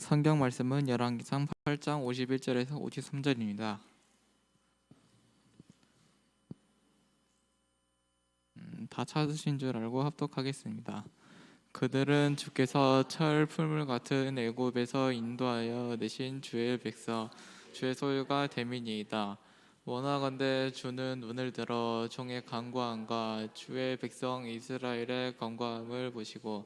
성경 말씀은 열왕기상 8장 51절에서 53절입니다. 다 찾으신 줄 알고 합독하겠습니다. 그들은 주께서 철 풀물 같은 애굽에서 인도하여 내신 주의 백성 주의 소유가 됨이니이다. 원하건대 주는 눈을 들어 종의 간구함과 주의 백성 이스라엘의 간구함을 보시고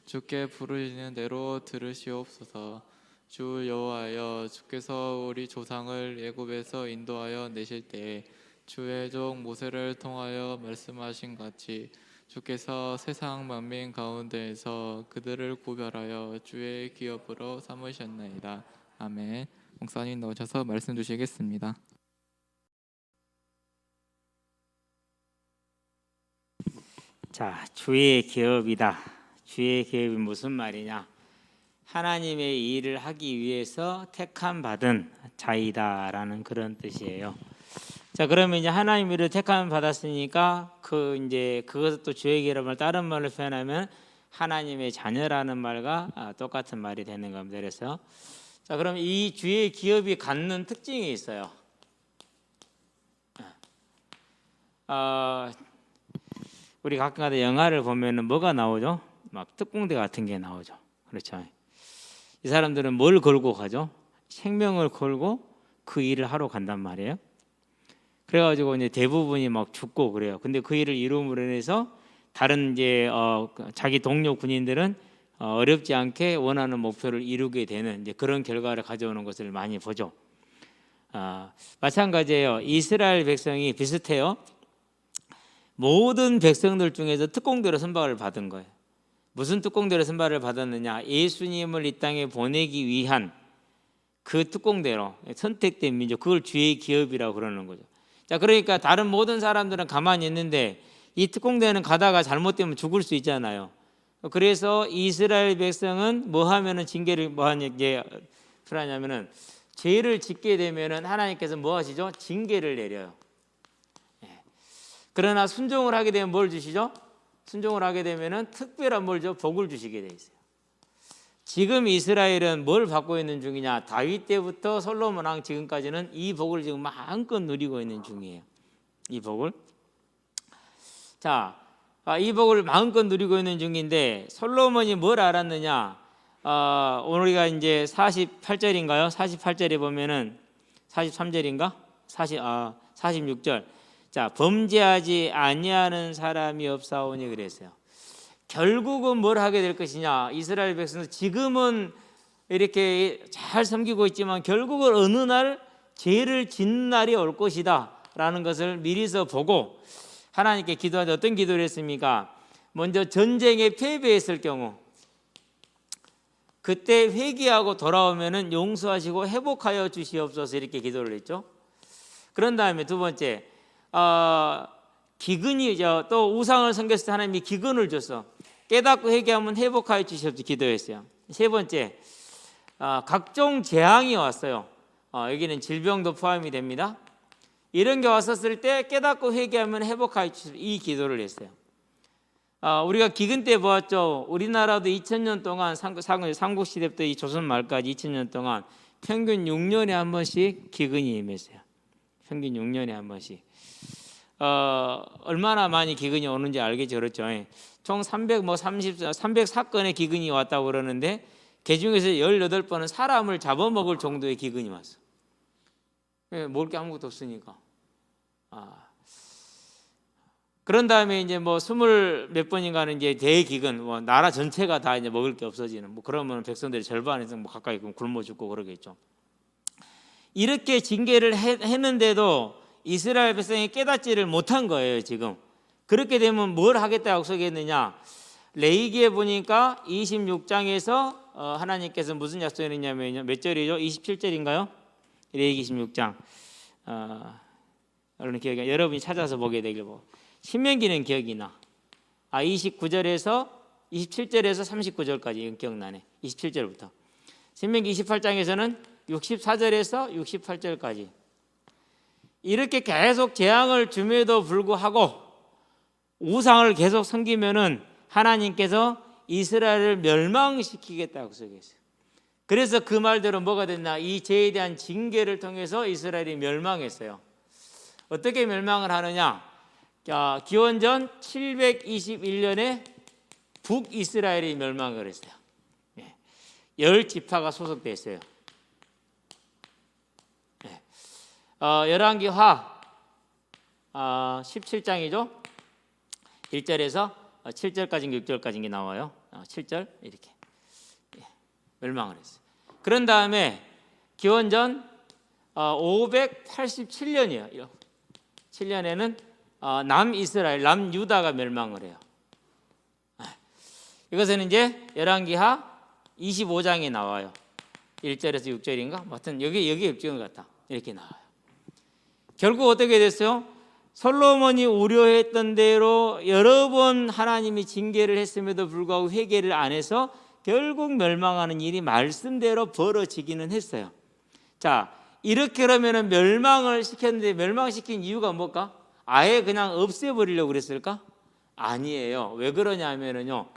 주께 부르시는 대로 들으시옵소서. 주 여호와여, 주께서 우리 조상을 애굽에서 인도하여 내실 때에 주의 종 모세를 통하여 말씀하신 같이 주께서 세상 만민 가운데에서 그들을 구별하여 주의 기업으로 삼으셨나이다. 아멘. 목사님 나오셔서 말씀 주시겠습니다. 자, 주의 기업이다. 주의 기업이 무슨 말이냐? 하나님의 일을 하기 위해서 택함 받은 자이다라는 그런 뜻이에요. 자, 그러면 이제 하나님 일을 택함 받았으니까 그것을 또 주의 기업을 다른 말로 표현하면 하나님의 자녀라는 말과 똑같은 말이 되는 겁니다. 그래서 자, 그럼 이 주의 기업이 갖는 특징이 있어요. 우리 가끔가다 영화를 보면은 뭐가 나오죠? 막 특공대 같은 게 나오죠. 그렇죠. 이 사람들은 뭘 걸고 가죠? 생명을 걸고 그 일을 하러 간단 말이에요. 그래가지고 이제 대부분이 막 죽고 그래요. 근데 그 일을 이룸으로 인해서 다른 이제 자기 동료 군인들은 어렵지 않게 원하는 목표를 이루게 되는 이제 그런 결과를 가져오는 것을 많이 보죠. 마찬가지예요. 이스라엘 백성이 비슷해요. 모든 백성들 중에서 특공대로 선발을 받은 거예요. 무슨 특공대로 선발을 받았느냐? 예수님을 이 땅에 보내기 위한 그 특공대로 선택된 민족, 그걸 주의 기업이라고 그러는 거죠. 자, 그러니까 다른 모든 사람들은 가만히 있는데 이 특공대는 가다가 잘못되면 죽을 수 있잖아요. 그래서 이스라엘 백성은 뭐 하면은 징계를 하냐면은 죄를 짓게 되면은 하나님께서 뭐 하시죠? 징계를 내려요. 그러나 순종을 하게 되면 뭘 주시죠? 순종을 하게 되면은 특별한 뭘 줘? 복을 주시게 돼 있어요. 지금 이스라엘은 뭘 받고 있는 중이냐? 다윗 때부터 솔로몬 왕 지금까지는 이 복을 지금 마음껏 누리고 있는 중이에요. 이 복을. 자, 이 복을 마음껏 누리고 있는 중인데 솔로몬이 뭘 알았느냐? 우리가 이제 48절인가요? 48절에 보면은 43절인가? 46절. 자, 범죄하지 아니하는 사람이 없사오니 그랬어요. 결국은 뭘 하게 될 것이냐? 이스라엘 백성은 지금은 이렇게 잘 섬기고 있지만 결국은 어느 날 죄를 짓는 날이 올 것이다 라는 것을 미리서 보고 하나님께 기도하는데 어떤 기도를 했습니까? 먼저 전쟁에 패배했을 경우 그때 회개하고 돌아오면은 용서하시고 회복하여 주시옵소서 이렇게 기도를 했죠. 그런 다음에 두 번째 기근이죠. 또 우상을 섬겼을 때 하나님이 기근을 줬어. 깨닫고 회개하면 회복하여 주시옵소서 기도했어요. 세 번째, 각종 재앙이 왔어요. 여기는 질병도 포함이 됩니다. 이런 게 왔었을 때 깨닫고 회개하면 회복하여 주시옵소서 이 기도를 했어요. 우리가 기근 때 보았죠. 우리나라도 2000년 동안 삼국시대부터 이 조선 말까지 2000년 동안 평균 6년에 한 번씩 기근이 임했어요. 평균 6년에 한 번씩. 얼마나 많이 기근이 오는지 알겠죠. 그렇죠. 총 304건의 기근이 왔다고 그러는데 그 중에서 18번은 사람을 잡아먹을 정도의 기근이 왔어. 먹을 게 아무것도 없으니까. 그런 다음에 이제 뭐 20몇 번인가는 이제 대기근, 나라 전체가 다 이제 먹을 게 없어지는, 그러면 백성들이 절반에서 가까이 굶어 죽고 그러겠죠. 이렇게 징계를 했는데도 이스라엘 백성이 깨닫지를 못한 거예요. 지금 그렇게 되면 뭘 하겠다고 약속했느냐? 레위기에 보니까 26장에서 하나님께서 무슨 약속을 했냐면 몇 절이죠? 27절인가요? 레위기 26장 여러분이 찾아서 보게 되길 보고 신명기는 기억이 나. 29절에서 27절에서 39절까지 기억나네. 27절부터 신명기 28장에서는 64절에서 68절까지 이렇게 계속 재앙을 줌에도 불구하고 우상을 계속 섬기면은 하나님께서 이스라엘을 멸망시키겠다고 약속했어요. 그래서 그 말대로 뭐가 됐나? 이 죄에 대한 징계를 통해서 이스라엘이 멸망했어요. 어떻게 멸망을 하느냐? 기원전 721년에 북이스라엘이 멸망을 했어요. 10지파가 소속되어 있어요. 열왕기하 17장이죠. 1절에서 7절까지 6절까지 나와요. 7절 이렇게 멸망을 했어요. 그런 다음에 기원전 587년이에요. 7년에는 남이스라엘, 남유다가 멸망을 해요. 이것은 이제 열왕기하 25장에 나와요. 1절에서 6절인가? 하여튼 여기 입증인 것 같다. 이렇게 나와요. 결국 어떻게 됐어요? 솔로몬이 우려했던 대로 여러 번 하나님이 징계를 했음에도 불구하고 회개를 안 해서 결국 멸망하는 일이 말씀대로 벌어지기는 했어요. 자, 이렇게 그러면은 멸망을 시켰는데 멸망시킨 이유가 뭘까? 아예 그냥 없애버리려고 그랬을까? 아니에요. 왜 그러냐면요,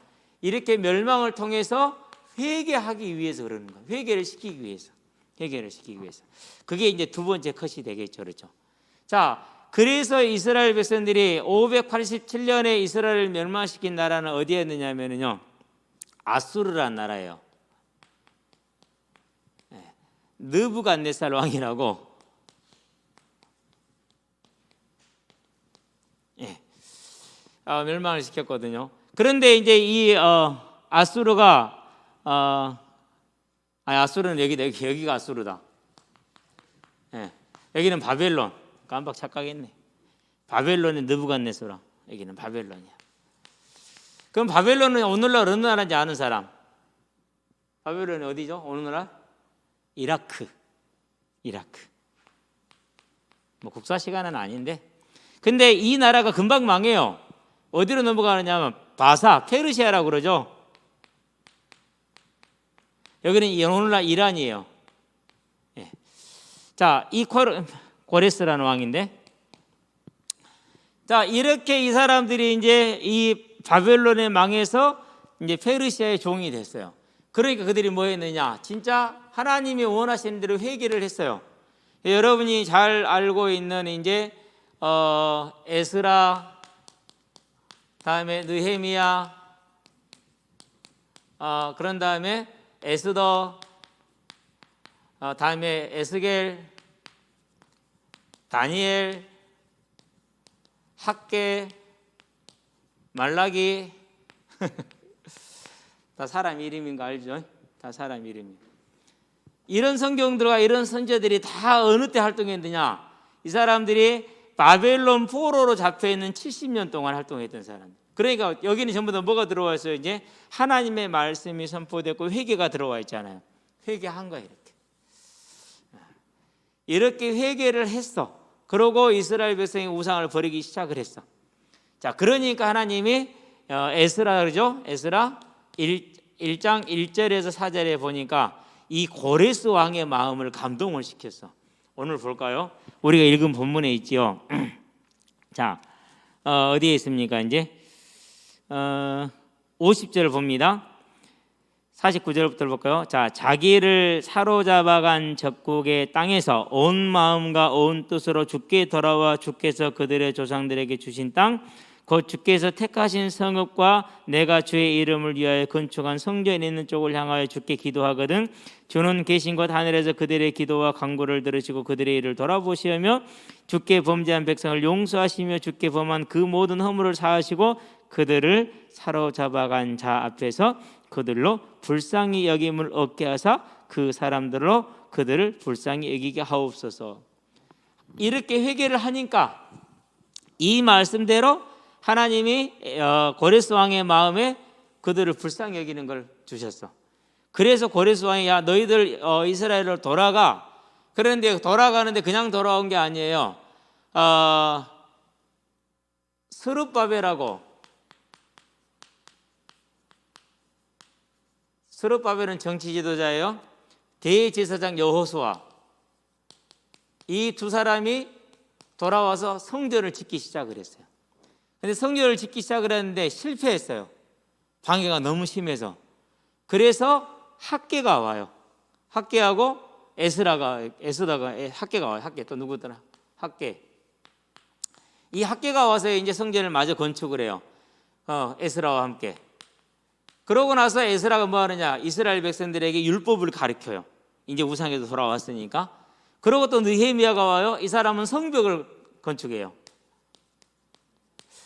이렇게 멸망을 통해서 회개하기 위해서 그러는 거예요. 회개를 시키기 위해서. 그게 이제 두 번째 컷이 되겠죠, 그렇죠? 자, 그래서 이스라엘 백성들이 587년에 이스라엘을 멸망시킨 나라는 어디였느냐면요, 아수르라는 나라예요. 느부갓네살 왕이라고. 멸망을 시켰거든요. 그런데 이제 이 아수르가 아수르는 여기가 아수르다. 여기는 바벨론. 깜빡 착각했네. 바벨론의 느부갓네살아. 여기는 바벨론이야. 그럼 바벨론은 오늘날 어느 나라인지 아는 사람? 바벨론이 어디죠? 오늘날? 이라크. 뭐 국사 시간은 아닌데. 근데 이 나라가 금방 망해요. 어디로 넘어가느냐면 바사, 페르시아라고 그러죠. 여기는 오늘날 이란이에요. 자, 이 고레스라는 왕인데, 자, 이렇게 이 사람들이 이제 이 바벨론에 망해서 이제 페르시아의 종이 됐어요. 그러니까 그들이 뭐 했느냐? 진짜 하나님이 원하시는 대로 회개를 했어요. 여러분이 잘 알고 있는 이제 에스라, 다음에 느헤미야, 그런 다음에 에스더, 다음에 에스겔, 다니엘, 학개, 말라기. 다 사람 이름인 거 알죠? 다 사람 이름이에요. 이런 성경들과 이런 선지자들이 다 어느 때 활동했느냐? 이 사람들이 바벨론 포로로 잡혀있는 70년 동안 활동했던 사람. 그러니까 여기는 전부 다 뭐가 들어와 있어요? 이제 하나님의 말씀이 선포됐고 회개가 들어와 있잖아요. 회개한 거예요. 이렇게 회개를 했어. 그러고 이스라엘 백성이 우상을 버리기 시작을 했어. 자, 그러니까 하나님이 에스라 그러죠? 에스라 1장 1절에서 4절에 보니까 이 고레스 왕의 마음을 감동을 시켰어. 오늘 볼까요? 우리가 읽은 본문에 있지요. 자, 어디에 있습니까? 이제 50절을 봅니다. 49절부터 볼까요? 자, 자기를 사로잡아간 적국의 땅에서 온 마음과 온 뜻으로 주께 돌아와 주께서 그들의 조상들에게 주신 땅, 곧 주께서 택하신 성읍과 내가 주의 이름을 위하여 건축한 성전에 있는 쪽을 향하여 주께 기도하거든. 주는 계신 곳 하늘에서 그들의 기도와 간구를 들으시고 그들의 일을 돌아보시며 주께 범죄한 백성을 용서하시며 주께 범한 그 모든 허물을 사하시고 그들을 사로잡아간 자 앞에서 그들로 불쌍히 여김을 얻게 하사 그 사람들로 그들을 불쌍히 여기게 하옵소서. 이렇게 회개를 하니까 이 말씀대로 하나님이 고레스 왕의 마음에 그들을 불쌍히 여기는 걸 주셨어. 그래서 고레스 왕이 야 너희들 이스라엘로 돌아가. 그런데 돌아가는데 그냥 돌아온 게 아니에요. 스룹바벨하고, 스룹바벨은 정치 지도자예요. 대제사장 여호수아, 이 두 사람이 돌아와서 성전을 짓기 시작을 했어요. 근데 성전을 짓기 시작을 했는데 실패했어요. 방해가 너무 심해서. 그래서 학개가 와요. 학계하고 에스다가 학계가 와요. 학계 또 누구더라? 학계. 이 학계가 와서 이제 성전을 마저 건축을 해요. 에스라와 함께. 그러고 나서 에스라가 뭐 하느냐? 이스라엘 백성들에게 율법을 가르쳐요. 이제 우상에도 돌아왔으니까. 그러고 또 느헤미야가 와요. 이 사람은 성벽을 건축해요.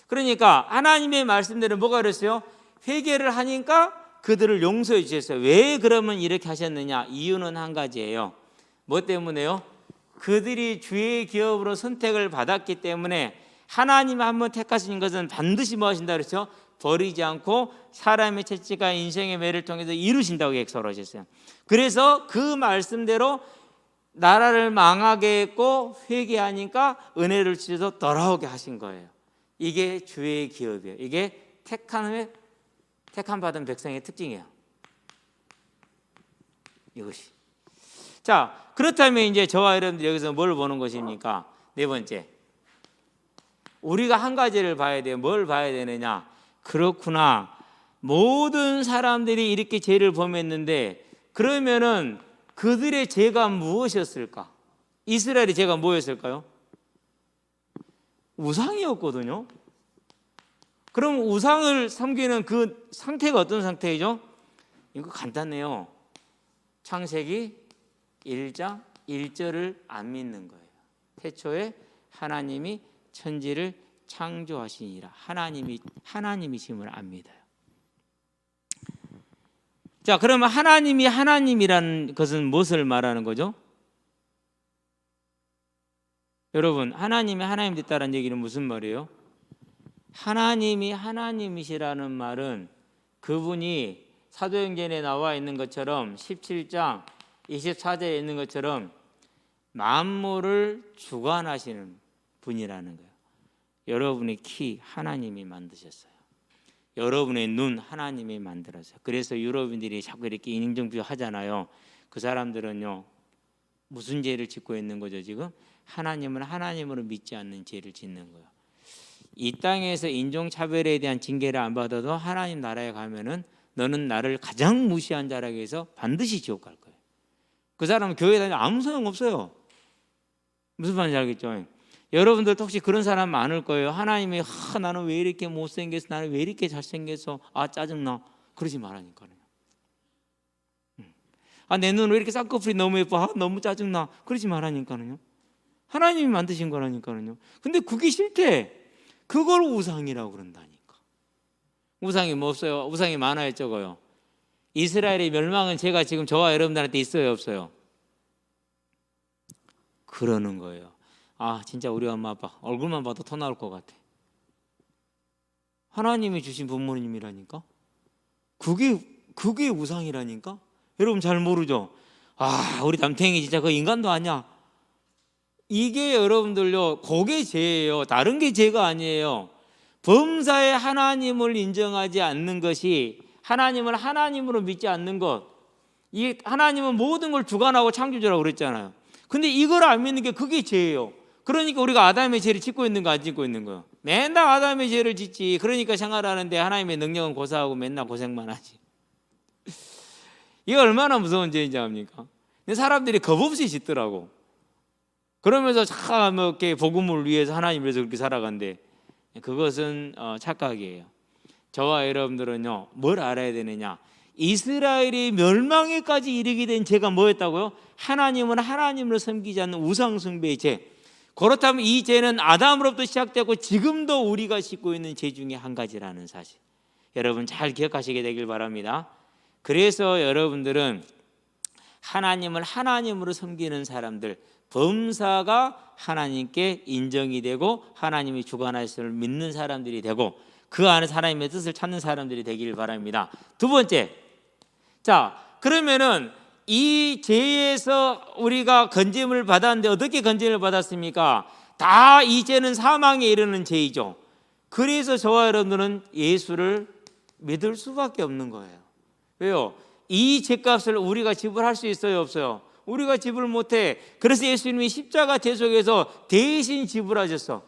그러니까 하나님의 말씀대로 뭐가 그랬어요? 회개를 하니까 그들을 용서해 주셨어요. 왜 그러면 이렇게 하셨느냐? 이유는 한 가지예요. 뭐 때문에요? 그들이 주의 기업으로 선택을 받았기 때문에 하나님 한번 택하신 것은 반드시 뭐 하신다 그랬죠? 버리지 않고 사람의 채찍과 인생의 매를 통해서 이루신다고 약속하셨어요. 그래서 그 말씀대로 나라를 망하게 했고 회개하니까 은혜를 주셔서 돌아오게 하신 거예요. 이게 주의 기업이에요. 이게 택함 받은 백성의 특징이에요. 이것이. 자, 그렇다면 이제 저와 여러분들 여기서 뭘 보는 것입니까? 네 번째. 우리가 한 가지를 봐야 돼요. 뭘 봐야 되느냐? 그렇구나. 모든 사람들이 이렇게 죄를 범했는데 그러면은 그들의 죄가 무엇이었을까? 이스라엘의 죄가 뭐였을까요? 우상이었거든요. 그럼 우상을 섬기는 그 상태가 어떤 상태이죠? 이거 간단해요. 창세기 1장 1절을 안 믿는 거예요. 태초에 하나님이 천지를 창조하시니라. 하나님이심을 안 믿어요. 자, 그러면 하나님이 하나님이라는 것은 무엇을 말하는 거죠? 여러분, 하나님이 하나님 됐다는 얘기는 무슨 말이에요? 하나님이 하나님이시라는 말은 그분이 사도행전에 나와 있는 것처럼 17장 24절에 있는 것처럼 만물을 주관하시는 분이라는 거예요. 여러분의 키 하나님이 만드셨어요. 여러분의 눈 하나님이 만들었어요. 그래서 여러분들이 자꾸 이렇게 인정비유 하잖아요. 그 사람들은요 무슨 죄를 짓고 있는 거죠? 지금 하나님은 하나님으로 믿지 않는 죄를 짓는 거예요. 이 땅에서 인종차별에 대한 징계를 안 받아도 하나님 나라에 가면은 너는 나를 가장 무시한 자라고 해서 반드시 지옥 갈 거예요. 그 사람은 교회 다니면 아무 소용 없어요. 무슨 말인지 알겠죠? 여러분들도 혹시 그런 사람 많을 거예요. 하나님이 나는 왜 이렇게 못생겼어? 나는 왜 이렇게 잘생겼어? 아 짜증나. 그러지 말라니까요. 내 눈은 왜 이렇게 쌍꺼풀이 너무 예뻐? 너무 짜증나. 그러지 말라니까요. 하나님이 만드신 거라니까요. 근데 그게 싫대. 그걸 우상이라고 그런다니까. 우상이 뭐 없어요? 우상이 많아요, 적어요? 이스라엘의 멸망은 제가 지금 저와 여러분들한테 있어요, 없어요? 그러는 거예요. 진짜 우리 엄마 아빠 얼굴만 봐도 토 나올 것 같아. 하나님이 주신 부모님이라니까. 그게 우상이라니까. 여러분 잘 모르죠? 우리 남탱이 진짜 그 인간도 아니야. 이게 여러분들요, 그게 죄예요. 다른 게 죄가 아니에요. 범사에 하나님을 인정하지 않는 것이, 하나님을 하나님으로 믿지 않는 것, 이 하나님은 모든 걸 주관하고 창조주라고 그랬잖아요. 근데 이걸 안 믿는 게 그게 죄예요. 그러니까 우리가 아담의 죄를 짓고 있는 거 안 짓고 있는 거예요. 맨날 아담의 죄를 짓지. 그러니까 생활하는데 하나님의 능력은 고사하고 맨날 고생만 하지. 이게 얼마나 무서운 죄인지 압니까? 근데 사람들이 겁없이 짓더라고. 그러면서 참 이렇게 복음을 위해서 하나님을 위해서 그렇게 살아간대. 그것은 착각이에요. 저와 여러분들은요, 뭘 알아야 되느냐? 이스라엘이 멸망에까지 이르게 된 죄가 뭐였다고요? 하나님은 하나님을 섬기지 않는 우상 숭배의 죄. 그렇다면 이 죄는 아담으로부터 시작되고 지금도 우리가 짓고 있는 죄 중에 한 가지라는 사실, 여러분 잘 기억하시게 되길 바랍니다. 그래서 여러분들은 하나님을 하나님으로 섬기는 사람들, 범사가 하나님께 인정이 되고 하나님이 주관하심을 믿는 사람들이 되고 그 안에서 하나님의 뜻을 찾는 사람들이 되길 바랍니다. 두 번째, 자 그러면은 이 죄에서 우리가 건짐을 받았는데 어떻게 건짐을 받았습니까? 다 이 죄는 사망에 이르는 죄이죠. 그래서 저와 여러분들은 예수를 믿을 수밖에 없는 거예요. 왜요? 이 죄값을 우리가 지불할 수 있어요, 없어요? 우리가 지불 못해. 그래서 예수님이 십자가 대속에서 대신 지불하셨어.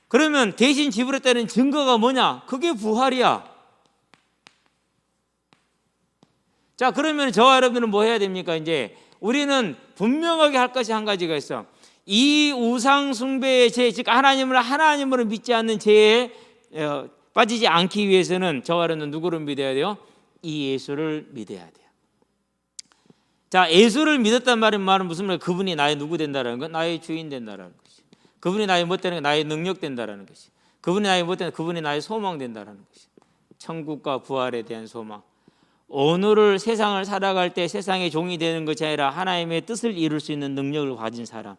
그러면 대신 지불했다는 증거가 뭐냐? 그게 부활이야. 자, 그러면 저와 여러분들은 뭐 해야 됩니까? 이제 우리는 분명하게 할 것이 한 가지가 있어. 이 우상 숭배의 죄, 즉 하나님으로 믿지 않는 죄에 빠지지 않기 위해서는 저와 여러분은 누구를 믿어야 돼요? 이 예수를 믿어야 돼요. 자, 예수를 믿었단 말은 무슨 말이에요? 그분이 나의 누구 된다라는 건 나의 주인 된다라는 것이. 그분이 나의 뭐 되는 건 나의 능력 된다라는 것이. 그분이 나의 뭐 되는 그분이 나의 소망 된다라는 것이. 천국과 부활에 대한 소망. 오늘을 세상을 살아갈 때 세상의 종이 되는 것이 아니라 하나님의 뜻을 이룰 수 있는 능력을 가진 사람.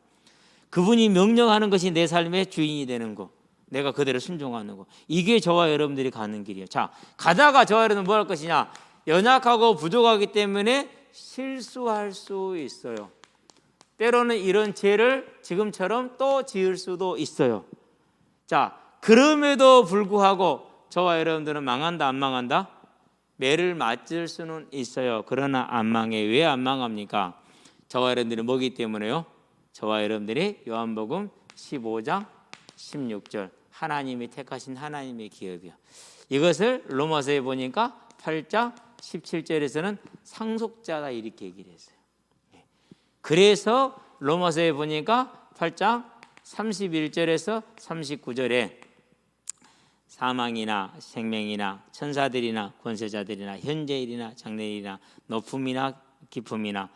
그분이 명령하는 것이 내 삶의 주인이 되는 거. 내가 그대로 순종하는 거. 이게 저와 여러분들이 가는 길이에요. 자, 가다가 저와 여러분은 뭐 할 것이냐? 연약하고 부족하기 때문에 실수할 수 있어요. 때로는 이런 죄를 지금처럼 또 지을 수도 있어요. 자, 그럼에도 불구하고 저와 여러분들은 망한다 안 망한다? 매를 맞을 수는 있어요. 그러나 안 망해. 왜 안 망합니까? 저와 여러분들이 뭐기 때문에요? 저와 여러분들이 요한복음 15장 16절 하나님이 택하신 하나님의 기업이요. 이것을 로마서에 보니까 8장 17절에서는 상속자다 이렇게 얘기를 했어요. 그래서 로마서에 보니까 8장 31절에서 39절에 사망이나 생명이나 천사들이나 권세자들이나 현재일이나 장래일이나 높음이나 깊음이나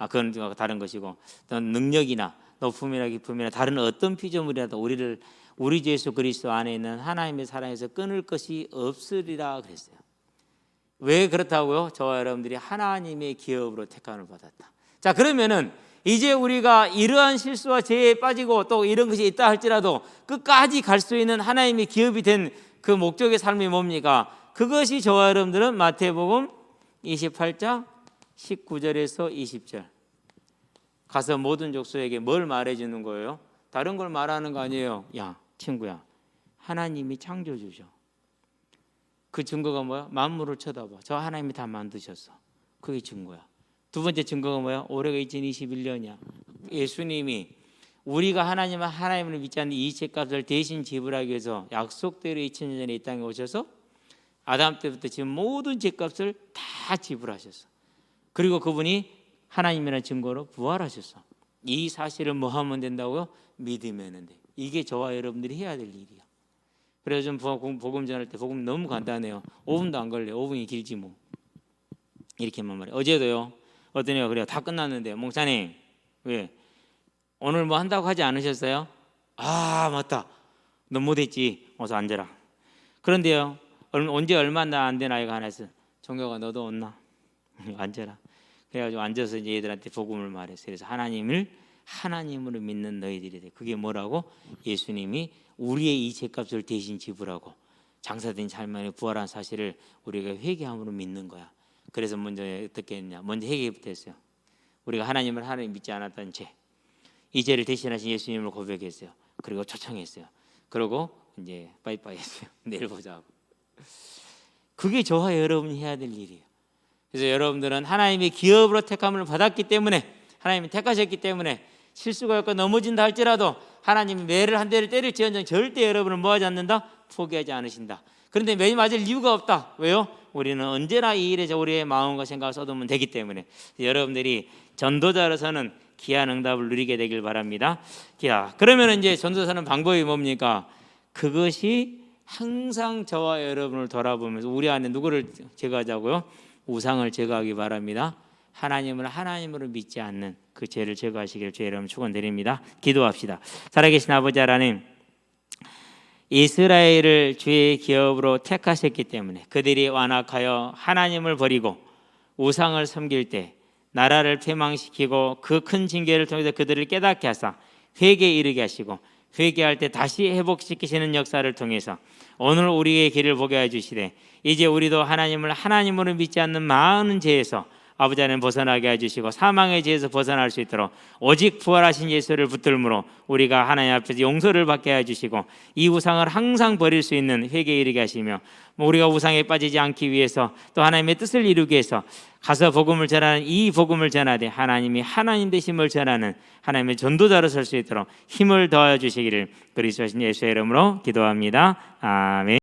그건 다른 것이고 또 능력이나 높음이나 깊음이나 다른 어떤 피조물이라도 우리 주 예수 그리스도 안에 있는 하나님의 사랑에서 끊을 것이 없으리라 그랬어요. 왜 그렇다고요? 저와 여러분들이 하나님의 기업으로 택함을 받았다. 자, 그러면은 이제 우리가 이러한 실수와 죄에 빠지고 또 이런 것이 있다 할지라도 끝까지 갈 수 있는 하나님의 기업이 된 그 목적의 삶이 뭡니까? 그것이 저와 여러분들은 마태복음 28장 19절에서 20절 가서 모든 족속에게 뭘 말해주는 거예요? 다른 걸 말하는 거 아니에요. 야, 친구야, 하나님이 창조주죠. 그 증거가 뭐야? 만물을 쳐다봐. 저 하나님이 다 만드셨어. 그게 증거야. 두 번째 증거가 뭐야? 올해가 2021년이야. 예수님이 우리가 하나님을 믿지 않는 이 죄값을 대신 지불하기 위해서 약속대로 2000년 전에 이 땅에 오셔서 아담 때부터 지금 모든 죄값을 다 지불하셨어. 그리고 그분이 하나님이라는 증거로 부활하셨어. 이 사실을 뭐 하면 된다고요? 믿으면 돼. 이게 저와 여러분들이 해야 될 일이야. 그래서 좀 복음 전할 때 복음 너무 간단해요. 5분도 안 걸려요. 5분이 길지 뭐. 이렇게만 말해. 어제도요. 어떤 애가 그래요. 다 끝났는데 목사님 왜 오늘 뭐 한다고 하지 않으셨어요? 아 맞다. 너 못했지. 어서 앉아라. 그런데요. 언제 얼마 안 된 아이가 하나 있어. 종교가 너도 온나? 앉아라. 그래가지고 앉아서 이제 얘들한테 복음을 말했어요. 그래서 하나님으로 믿는 너희들이 돼. 그게 뭐라고? 예수님이 우리의 이 죄값을 대신 지불하고 장사된 삶만에 부활한 사실을 우리가 회개함으로 믿는 거야. 그래서 먼저 어떻게 했냐? 먼저 회개부터 했어요. 우리가 하나님 믿지 않았던 죄, 이 죄를 대신하신 예수님을 고백했어요. 그리고 초청했어요. 그리고 이제 빠이빠이 했어요. 내일 보자고. 그게 저와 여러분이 해야 될 일이에요. 그래서 여러분들은 하나님의 기업으로 택함을 받았기 때문에 하나님이 택하셨기 때문에 실수가 있고 넘어진다 할지라도 하나님이 매를 한 대를 때릴지언정 절대 여러분을 뭐하지 않는다? 포기하지 않으신다. 그런데 매일 맞을 이유가 없다. 왜요? 우리는 언제나 이 일에 우리의 마음과 생각을 쏟으면 되기 때문에 여러분들이 전도자로서는 귀한 응답을 누리게 되길 바랍니다. 자, 그러면 이제 전도사는 방법이 뭡니까? 그것이 항상 저와 여러분을 돌아보면서 우리 안에 누구를 제거하자고요? 우상을 제거하기 바랍니다. 하나님으로 믿지 않는 그 죄를 제거하시기를 주의 이름으로 축원드립니다. 기도합시다. 살아계신 아버지 하나님, 이스라엘을 주의 기업으로 택하셨기 때문에 그들이 완악하여 하나님을 버리고 우상을 섬길 때 나라를 패망시키고 그 큰 징계를 통해서 그들을 깨닫게 하사 회개에 이르게 하시고 회개할 때 다시 회복시키시는 역사를 통해서 오늘 우리의 길을 보게 해주시되 이제 우리도 하나님으로 믿지 않는 많은 죄에서 아버지 하나님 벗어나게 해주시고 사망의 죄에서 벗어날 수 있도록 오직 부활하신 예수를 붙들므로 우리가 하나님 앞에서 용서를 받게 해주시고 이 우상을 항상 버릴 수 있는 회개에 이르게 하시며 우리가 우상에 빠지지 않기 위해서 또 하나님의 뜻을 이루기 위해서 가서 복음을 전하는 이 복음을 전하되 하나님이 하나님 되심을 전하는 하나님의 전도자로 설 수 있도록 힘을 더하여 주시기를 그리스도 예수의 이름으로 기도합니다. 아멘.